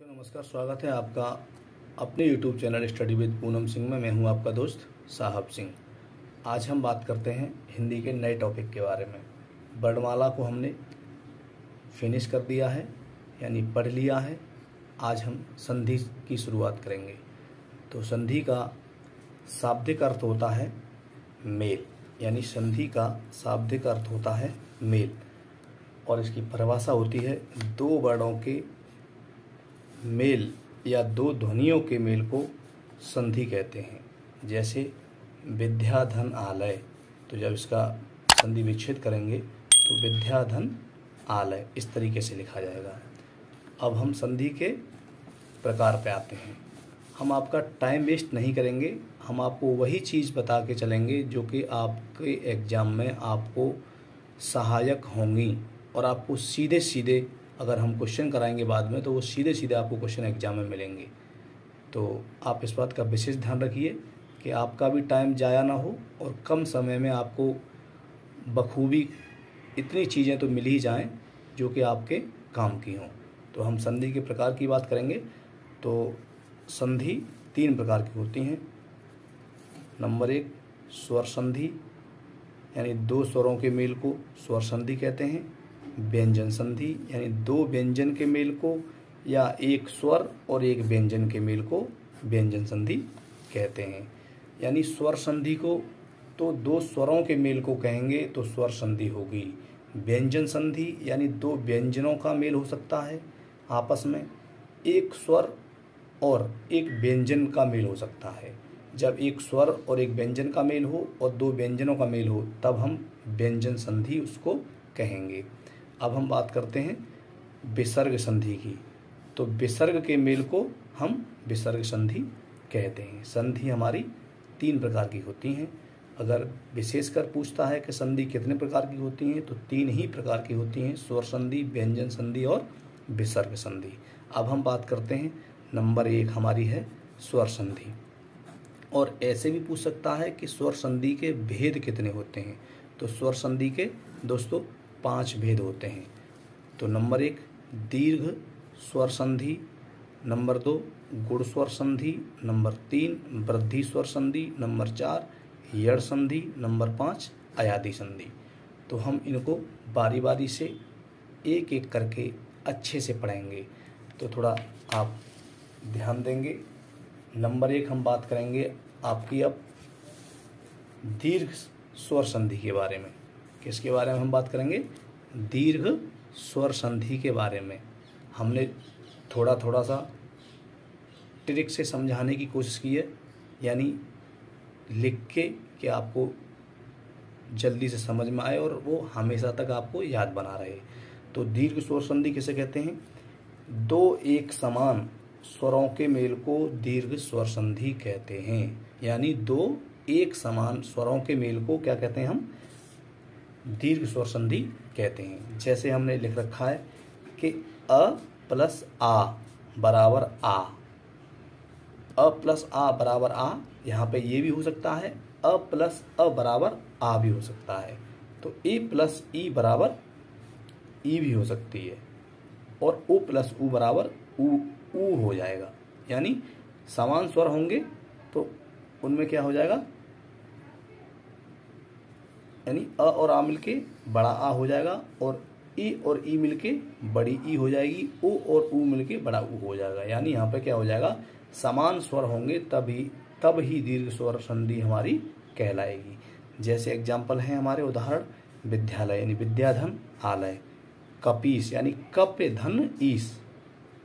साथियों नमस्कार, स्वागत है आपका अपने YouTube channel study with Poonam Singh में। मैं हूं आपका दोस्त साहब सिंह। आज हम बात करते हैं हिंदी के नए टॉपिक के बारे में। वर्णमाला को हमने फिनिश कर दिया है, यानी पढ़ लिया है। आज हम संधि की शुरुआत करेंगे। तो संधि का शाब्दिक अर्थ होता है मेल, यानी संधि का शाब्दिक अर्थ होता है मेल, और इसकी परिभाषा होती है दो वर्णों के मेल या दो ध्वनियों के मेल को संधि कहते हैं। जैसे विद्या धन आलय, तो जब इसका संधि विच्छेद करेंगे तो विद्या धन आलय इस तरीके से लिखा जाएगा। अब हम संधि के प्रकार पे आते हैं। हम आपका टाइम वेस्ट नहीं करेंगे, हम आपको वही चीज़ बता के चलेंगे जो कि आपके एग्ज़ाम में आपको सहायक होंगी, और आपको सीधे सीधे अगर हम क्वेश्चन कराएंगे बाद में तो वो सीधे सीधे आपको क्वेश्चन एग्जाम में मिलेंगे। तो आप इस बात का विशेष ध्यान रखिए कि आपका भी टाइम ज़ाया ना हो और कम समय में आपको बखूबी इतनी चीज़ें तो मिल ही जाएं जो कि आपके काम की हों। तो हम संधि के प्रकार की बात करेंगे। तो संधि तीन प्रकार की होती हैं। नंबर एक, स्वर संधि, यानी दो स्वरों के मेल को स्वर संधि कहते हैं। व्यंजन संधि, यानी दो व्यंजन के मेल को या एक स्वर और एक व्यंजन के मेल को व्यंजन संधि कहते हैं। यानी स्वर संधि को तो दो स्वरों के मेल को कहेंगे तो स्वर संधि होगी। व्यंजन संधि यानी दो व्यंजनों का मेल हो सकता है आपस में, एक स्वर और एक व्यंजन का मेल हो सकता है। जब एक स्वर और एक व्यंजन का मेल हो और दो व्यंजनों का मेल हो तब हम व्यंजन संधि उसको कहेंगे। अब हम बात करते हैं विसर्ग संधि की। तो विसर्ग के मेल को हम विसर्ग संधि कहते हैं। संधि हमारी तीन प्रकार की होती हैं। अगर विशेषकर पूछता है कि संधि कितने प्रकार की होती हैं तो तीन ही प्रकार की होती हैं, स्वर संधि, व्यंजन संधि और विसर्ग संधि। अब हम बात करते हैं, नंबर एक हमारी है स्वर संधि। और ऐसे भी पूछ सकता है कि स्वर संधि के भेद कितने होते हैं। तो स्वर संधि के दोस्तों 5 भेद होते हैं। तो नंबर एक, दीर्घ स्वर संधि। नंबर 2, गुण स्वर संधि। नंबर 3, वृद्धि स्वर संधि। नंबर 4, यड़ संधि। नंबर 5, अयादि संधि। तो हम इनको बारी बारी से एक एक करके अच्छे से पढ़ेंगे, तो थोड़ा आप ध्यान देंगे। नंबर एक हम बात करेंगे आपकी अब दीर्घ स्वर संधि के बारे में। किसके बारे में हम बात करेंगे? दीर्घ स्वर संधि के बारे में। हमने थोड़ा थोड़ा सा ट्रिक से समझाने की कोशिश की है, यानी लिख के कि आपको जल्दी से समझ में आए और वो हमेशा तक आपको याद बना रहे। तो दीर्घ स्वर संधि किसे कहते हैं? दो एक समान स्वरों के मेल को दीर्घ स्वर संधि कहते हैं। यानी दो एक समान स्वरों के मेल को क्या कहते हैं हम? दीर्घ स्वर संधि कहते हैं। जैसे हमने लिख रखा है कि अ प्लस आ बराबर आ, अ प्लस आ बराबर आ, यहाँ पे ये भी हो सकता है। अ प्लस अ बराबर आ भी हो सकता है। तो ए प्लस ई बराबर ई भी हो सकती है, और ओ प्लस ऊ बराबर ऊ हो जाएगा। यानी समान स्वर होंगे तो उनमें क्या हो जाएगा, यानी अ और आ मिलके बड़ा आ हो जाएगा, और ई और ई मिलके बड़ी ई हो जाएगी, ओ और ऊ मिलके बड़ा ऊ हो जाएगा। यानी यहाँ पे क्या हो जाएगा, समान स्वर होंगे तब ही दीर्घ स्वर संधि हमारी कहलाएगी। जैसे एग्जाम्पल है हमारे उदाहरण, विद्यालय यानी विद्याधन आलय, कपीस यानी कप धन ईस,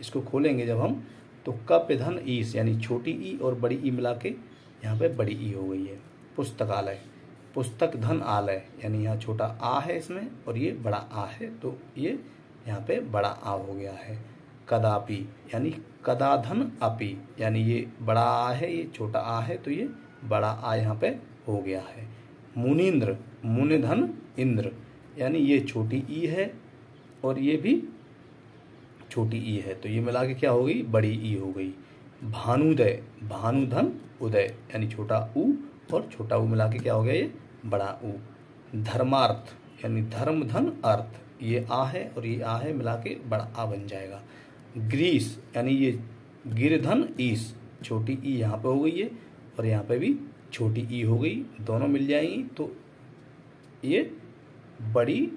इसको खोलेंगे जब हम तो कप धन ईस यानी छोटी ई और बड़ी ई मिला के यहाँ पे बड़ी ई हो गई है। पुस्तकालय, पुस्तक धन आलय, यानी यहाँ छोटा आ है इसमें और ये बड़ा आ है, तो ये यहाँ पे बड़ा आ हो गया है। कदापि यानी कदा धन अपि, यानी ये बड़ा आ है, ये छोटा आ है, तो ये बड़ा आ यहाँ पे हो गया है। मुनीन्द्र, मुनि धन इंद्र, यानी ये छोटी ई है और ये भी छोटी ई है, तो ये मिला के क्या हो गई, बड़ी ई हो गई। भानुदय, भानु धन उदय, यानी छोटा ऊ और छोटा ऊ मिला के क्या हो गया, ये बड़ा ऊ। धर्मार्थ यानी धर्म धन अर्थ, ये आ है और ये आ है मिला के बड़ा आ बन जाएगा। ग्रीस यानी ये गिरधन ईस, छोटी ई यहाँ पे हो गई है और यहाँ पे भी छोटी ई हो गई, दोनों मिल जाएंगी तो ये बड़ी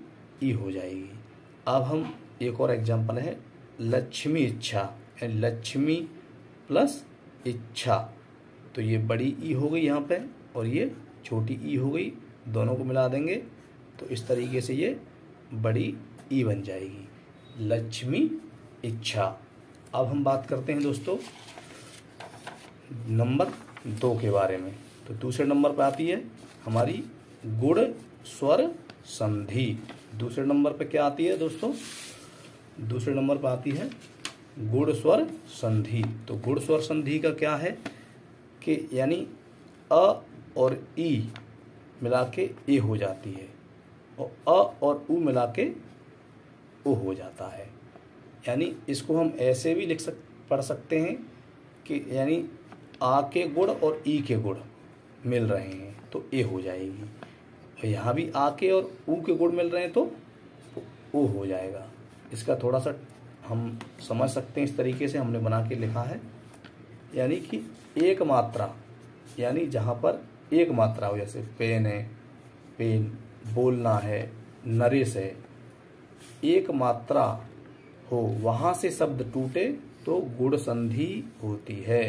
ई हो जाएगी। अब हम एक और एग्जांपल है लक्ष्मी इच्छा, यानी लक्ष्मी प्लस इच्छा, तो ये बड़ी ई हो गई यहाँ पे और ये छोटी ई हो गई, दोनों को मिला देंगे तो इस तरीके से ये बड़ी ई बन जाएगी, लक्ष्मी इच्छा। अब हम बात करते हैं दोस्तों नंबर 2 के बारे में। तो दूसरे नंबर पर आती है हमारी गुण स्वर संधि। दूसरे नंबर पे क्या आती है दोस्तों? दूसरे नंबर पर आती है गुण स्वर संधि। तो गुण स्वर संधि का क्या है कि यानी अ और ई मिला के ए हो जाती है और अ और उ मिला के ओ हो जाता है। यानी इसको हम ऐसे भी पढ़ सकते हैं कि यानी आ के गुण और ई के गुण मिल रहे हैं तो ए हो जाएगी, और यहाँ भी आ के और ऊ के गुण मिल रहे हैं तो ओ हो जाएगा। इसका थोड़ा सा हम समझ सकते हैं, इस तरीके से हमने बना के लिखा है, यानी कि एक मात्रा, यानी जहाँ पर एक मात्रा हो, जैसे पेन है, पेन, बोलना है, नरेश है, एक मात्रा हो वहाँ से शब्द टूटे तो गुण संधि होती है।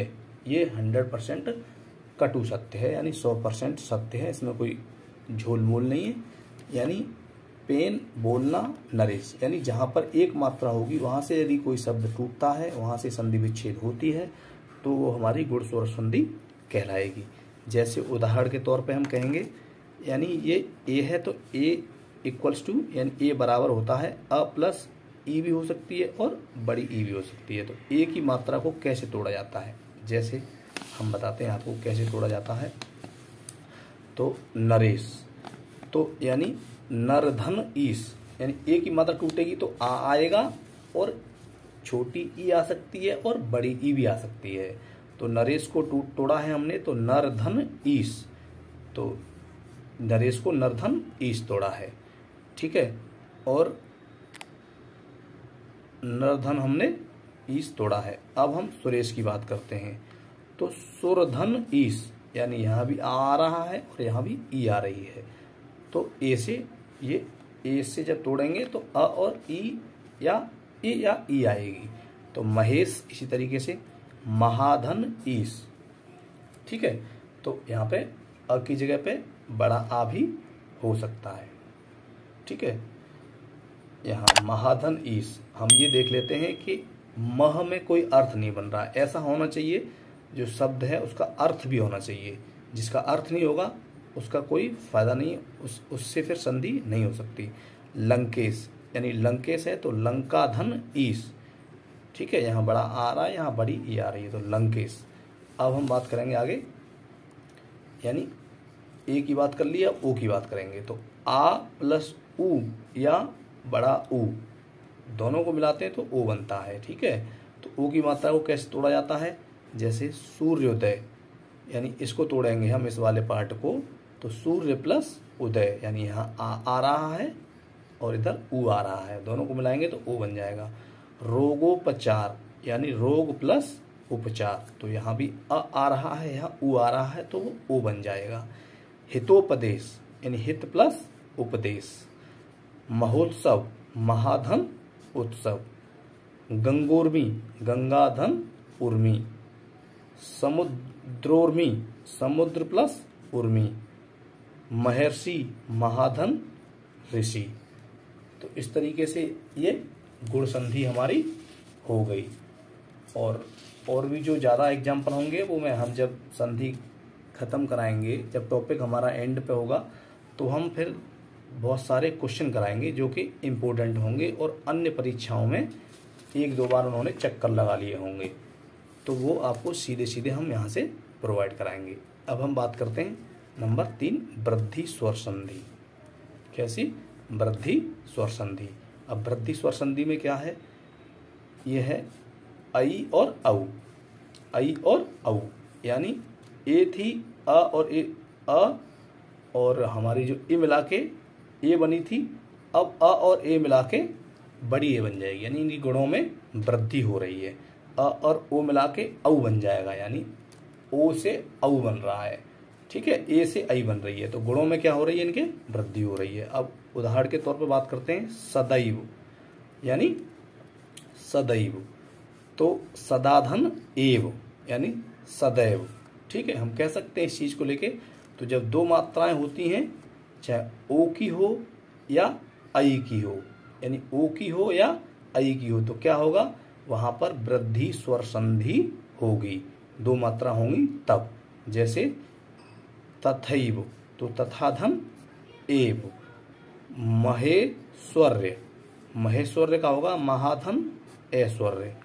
ये 100% कटु सत्य है, यानी 100% सत्य है, इसमें कोई झोल मोल नहीं है। यानी पेन, बोलना, नरेश, यानी जहाँ पर एक मात्रा होगी वहाँ से यदि कोई शब्द टूटता है, वहाँ से संधि विच्छेद होती है तो वो हमारी गुण स्वर संधि कहलाएगी। जैसे उदाहरण के तौर पे हम कहेंगे, यानी ये ए है तो ए इक्वल्स टू, यानी ए बराबर होता है अ प्लस ई भी हो सकती है और बड़ी ई भी हो सकती है। तो ए की मात्रा को कैसे तोड़ा जाता है, जैसे हम बताते हैं आपको कैसे तोड़ा जाता है। तो नरेश, तो यानी नरधन ईस, यानी ए की मात्रा टूटेगी तो आ आएगा और छोटी ई आ सकती है और बड़ी ई भी आ सकती है। तो नरेश को तोड़ा है हमने तो नरधन ईस, तो नरेश को नरधन ईस तोड़ा है, ठीक है। और नरधन हमने ईस तोड़ा है। अब हम सुरेश की बात करते हैं। तो सुरधन ईस, यानी यहाँ भी आ रहा है और यहाँ भी ई आ रही है, तो ए से ये ए से जब तोड़ेंगे तो अ और ई या ए या ई आएगी। तो महेश, इसी तरीके से महाधन ईस, ठीक है। तो यहाँ पे अ की जगह पे बड़ा आ भी हो सकता है, ठीक है। यहाँ महाधन ईस, हम ये देख लेते हैं कि मह में कोई अर्थ नहीं बन रहा है। ऐसा होना चाहिए जो शब्द है उसका अर्थ भी होना चाहिए, जिसका अर्थ नहीं होगा उसका कोई फायदा नहीं, उससे फिर संधि नहीं हो सकती। लंकेश, यानी लंकेश है तो लंकाधन ईस, ठीक है। यहाँ बड़ा आ रहा है, यहाँ बड़ी ई आ रही है, तो लंकेश। अब हम बात करेंगे आगे, यानी ए की बात कर लिया, ओ की बात करेंगे। तो आ प्लस ऊ या बड़ा ऊ दोनों को मिलाते हैं तो ओ बनता है, ठीक है। तो ओ की मात्रा को कैसे तोड़ा जाता है, जैसे सूर्योदय, यानी इसको तोड़ेंगे हम इस वाले पार्ट को, तो सूर्य प्लस उदय, यानी यहाँ आ रहा है और इधर ऊ आ रहा है, दोनों को मिलाएंगे तो ओ बन जाएगा। रोगोपचार, यानी रोग प्लस उपचार, तो यहाँ भी आ रहा है, यहाँ ऊ आ रहा है तो वो ओ बन जाएगा। हितोपदेश, यानी हित प्लस उपदेश। महोत्सव, महाधन उत्सव। गंगोर्मी, गंगाधन उर्मी। समुद्रोर्मी, समुद्र प्लस उर्मी। महर्षि, महाधन ऋषि। तो इस तरीके से ये गुण संधि हमारी हो गई। और भी जो ज़्यादा एग्जाम्पल होंगे वो हम जब संधि ख़त्म कराएंगे, जब टॉपिक हमारा एंड पे होगा तो हम फिर बहुत सारे क्वेश्चन कराएंगे जो कि इम्पोर्टेंट होंगे और अन्य परीक्षाओं में 1-2 बार उन्होंने चक्कर लगा लिए होंगे, तो वो आपको सीधे सीधे हम यहाँ से प्रोवाइड कराएंगे। अब हम बात करते हैं नंबर 3, वृद्धि स्वर संधि। कैसी? वृद्धि स्वर संधि। अब वृद्धि स्वर संधि में क्या है, ये है आई और औ, आई और औ, यानी ए थी अ और ए अ, और हमारी जो ए मिला के ए बनी थी, अब अ और ए मिला के बड़ी ए बन जाएगी, यानी इनकी गुणों में वृद्धि हो रही है। अ और ओ मिला के औ बन जाएगा, यानी ओ से औ बन रहा है, ठीक है, ए से आई बन रही है, तो गुणों में क्या हो रही है, इनके वृद्धि हो रही है। अब उदाहरण के तौर पे बात करते हैं सदैव, यानी सदैव, तो सदाधन एव यानी सदैव, ठीक है। हम कह सकते हैं इस चीज को लेके, तो जब दो मात्राएं होती हैं, चाहे ओ की हो या आई की हो, यानी ओ की हो या आई की हो, तो क्या होगा, वहां पर वृद्धि स्वर संधि होगी, दो मात्रा होंगी तब। जैसे तथैव, तो तथाधन एव, महेश्वर्य, महेश्वर्य का होगा महाधन ऐश्वर्य,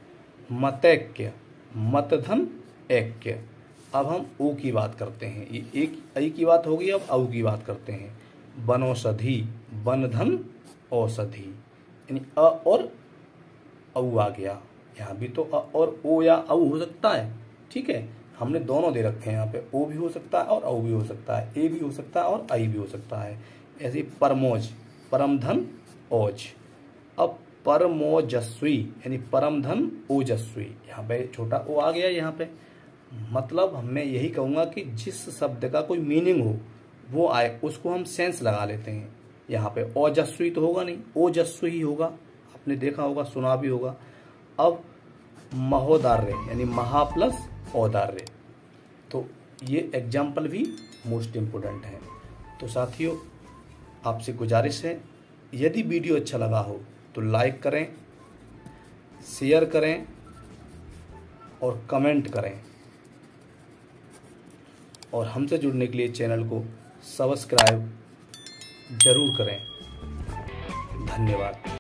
मतैक्य, मतधन ऐक्य। अब हम ओ की बात करते हैं, ये एक ऐ की बात होगी, अब औ की बात करते हैं। बनौषधि, बनधन औषधि, यानी अ और औ आ गया, यहाँ भी तो अ और ओ या औ हो सकता है, ठीक है। हमने दोनों दे रखे हैं यहाँ पे, ओ भी हो सकता है और औ भी हो सकता है, ए भी हो सकता है और आई भी हो सकता है। ऐसे परमोज, परमधन ओज। अब परमोजस्वी यानी परमधन ओजस्वी, यहाँ पे छोटा ओ आ गया यहाँ पे। मतलब मैं यही कहूँगा कि जिस शब्द का कोई मीनिंग हो वो आए, उसको हम सेंस लगा लेते हैं। यहाँ पे ओजस्वी तो होगा नहीं, ओजस्वी ही होगा, आपने देखा होगा, सुना भी होगा। अब महोदार्य यानी महा प्लस औदार्य, तो ये एग्जाम्पल भी मोस्ट इम्पोर्टेंट है। तो साथियों, आपसे गुजारिश है, यदि वीडियो अच्छा लगा हो तो लाइक करें, शेयर करें और कमेंट करें, और हमसे जुड़ने के लिए चैनल को सब्सक्राइब जरूर करें। धन्यवाद।